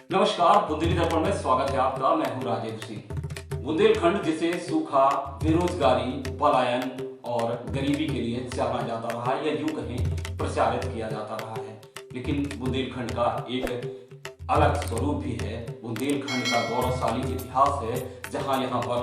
नमस्कार, बुंदेली दर्पण में स्वागत है आपका। मैं हूं राजेंद्र सिंह। बुंदेलखंड जिसे सूखा, बेरोजगारी, पलायन और गरीबी के लिए जाना जाता रहा है या यूं कहें प्रचारित किया जाता रहा है, लेकिन बुंदेलखंड का एक अलग स्वरूप भी है। बुंदेलखंड का गौरवशाली इतिहास है। जहां यहाँ पर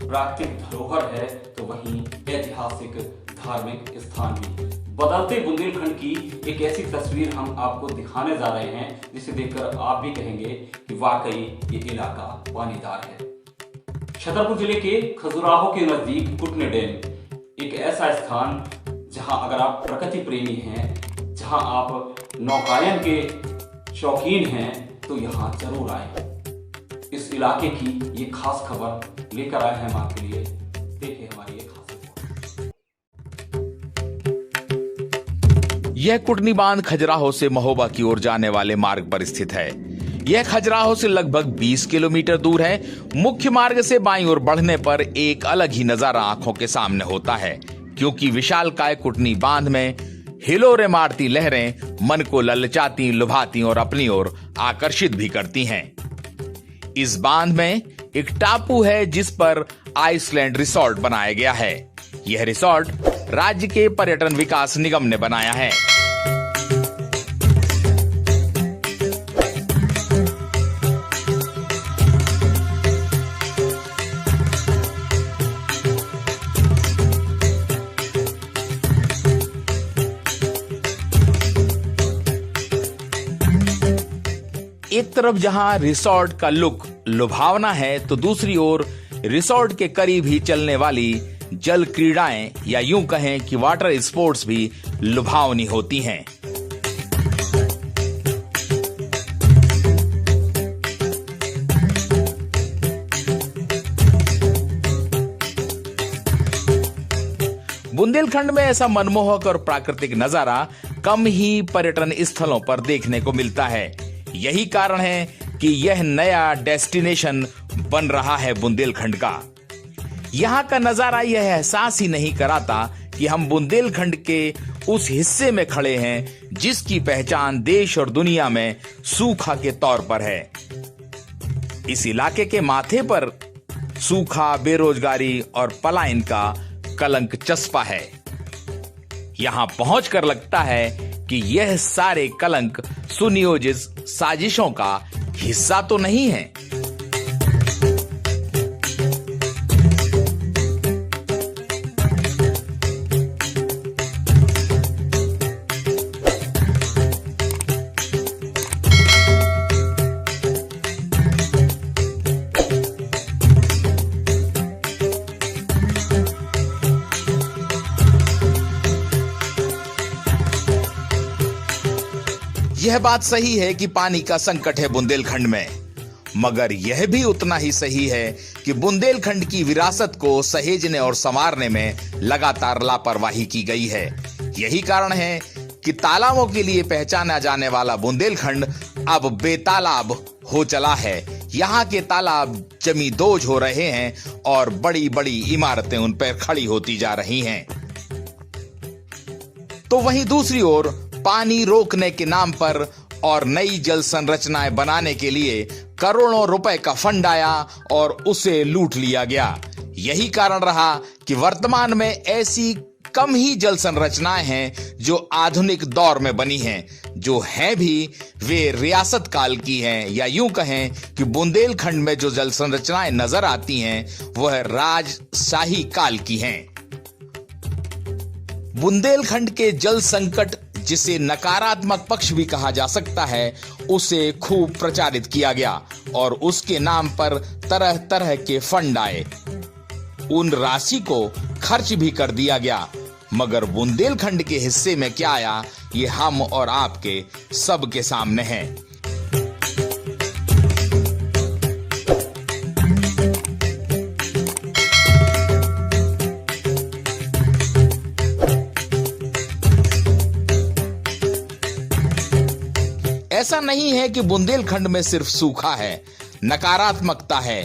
प्राकृतिक धरोहर है तो वहीं ऐतिहासिक धार्मिक स्थान भी। बदलते बुंदेलखंड की एक ऐसी तस्वीर हम आपको दिखाने जा रहे हैं जिसे देखकर आप भी कहेंगे कि वाकई ये इलाका पानीदार है। छतरपुर जिले के खजुराहो के नजदीक कुटने डैम एक ऐसा स्थान जहां अगर आप प्रकृति प्रेमी हैं, जहां आप नौकायन के शौकीन हैं, तो यहां जरूर आए। इस इलाके की ये खास खबर लेकर आए हैं हम आपके लिए। देखिए हमारी ये खास रिपोर्ट। यह कुटनी बांध खजुराहो से महोबा की ओर जाने वाले मार्ग पर स्थित है। यह खजुराहो से लगभग 20 किलोमीटर दूर है। मुख्य मार्ग से बाईं ओर बढ़ने पर एक अलग ही नजारा आंखों के सामने होता है, क्योंकि विशालकाय कुटनी बांध में हिलोरे मारती लहरें मन को ललचाती, लुभाती और अपनी ओर आकर्षित भी करती हैं। इस बांध में एक टापू है जिस पर आइसलैंड रिसोर्ट बनाया गया है। यह रिसोर्ट राज्य के पर्यटन विकास निगम ने बनाया है। एक तरफ जहां रिसोर्ट का लुक लुभावना है, तो दूसरी ओर रिसोर्ट के करीब ही चलने वाली जल क्रीड़ाएं या यूं कहें कि वाटर स्पोर्ट्स भी लुभावनी होती हैं। बुंदेलखंड में ऐसा मनमोहक और प्राकृतिक नजारा कम ही पर्यटन स्थलों पर देखने को मिलता है। यही कारण है कि यह नया डेस्टिनेशन बन रहा है बुंदेलखंड का। यहां का नजारा यह एहसास ही नहीं कराता कि हम बुंदेलखंड के उस हिस्से में खड़े हैं जिसकी पहचान देश और दुनिया में सूखा के तौर पर है। इस इलाके के माथे पर सूखा, बेरोजगारी और पलायन का कलंक चस्पा है। यहां पहुंचकर लगता है कि यह सारे कलंक सुनियोजित साजिशों का हिस्सा तो नहीं है। यह बात सही है कि पानी का संकट है बुंदेलखंड में, मगर यह भी उतना ही सही है कि बुंदेलखंड की विरासत को सहेजने और संवारने में लगातार लापरवाही की गई है। यही कारण है कि तालाबों के लिए पहचाना जाने वाला बुंदेलखंड अब बेतालाब हो चला है। यहाँ के तालाब जमींदोज हो रहे हैं और बड़ी बड़ी इमारतें उन पर खड़ी होती जा रही हैं। तो वहीं दूसरी ओर पानी रोकने के नाम पर और नई जल संरचनाएं बनाने के लिए करोड़ों रुपए का फंड आया और उसे लूट लिया गया। यही कारण रहा कि वर्तमान में ऐसी कम ही जल संरचनाएं हैं जो आधुनिक दौर में बनी हैं। जो हैं भी वे रियासत काल की हैं, या यूं कहें कि बुंदेलखंड में जो जल संरचनाएं नजर आती हैं वह राजशाही काल की हैं। बुंदेलखंड के जल संकट, जिसे नकारात्मक पक्ष भी कहा जा सकता है, उसे खूब प्रचारित किया गया और उसके नाम पर तरह तरह के फंड आए। उन राशि को खर्च भी कर दिया गया, मगर बुंदेलखंड के हिस्से में क्या आया ये हम और आपके सबके सामने है। ऐसा नहीं है कि बुंदेलखंड में सिर्फ सूखा है, नकारात्मकता है।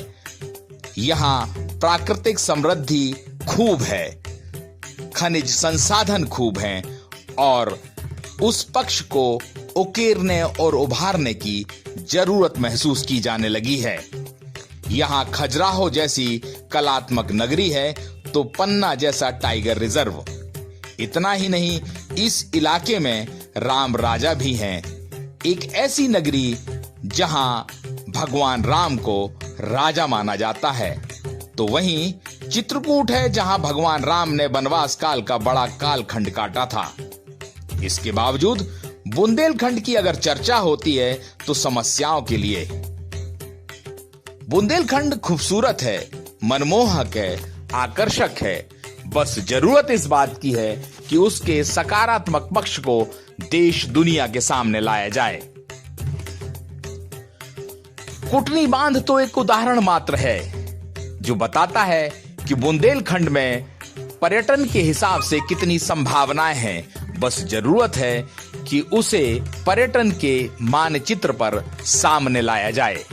यहां प्राकृतिक समृद्धि खूब है, खनिज संसाधन खूब हैं और उस पक्ष को उकेरने और उभारने की जरूरत महसूस की जाने लगी है। यहाँ खजुराहो जैसी कलात्मक नगरी है तो पन्ना जैसा टाइगर रिजर्व। इतना ही नहीं, इस इलाके में राम राजा भी हैं। एक ऐसी नगरी जहां भगवान राम को राजा माना जाता है। तो वहीं चित्रकूट है जहां भगवान राम ने वनवास काल का बड़ा कालखंड काटा था। इसके बावजूद बुंदेलखंड की अगर चर्चा होती है तो समस्याओं के लिए। बुंदेलखंड खूबसूरत है, मनमोहक है, आकर्षक है। बस जरूरत इस बात की है कि उसके सकारात्मक पक्ष को देश दुनिया के सामने लाया जाए। कुटनी बांध तो एक उदाहरण मात्र है जो बताता है कि बुंदेलखंड में पर्यटन के हिसाब से कितनी संभावनाएं हैं। बस जरूरत है कि उसे पर्यटन के मानचित्र पर सामने लाया जाए।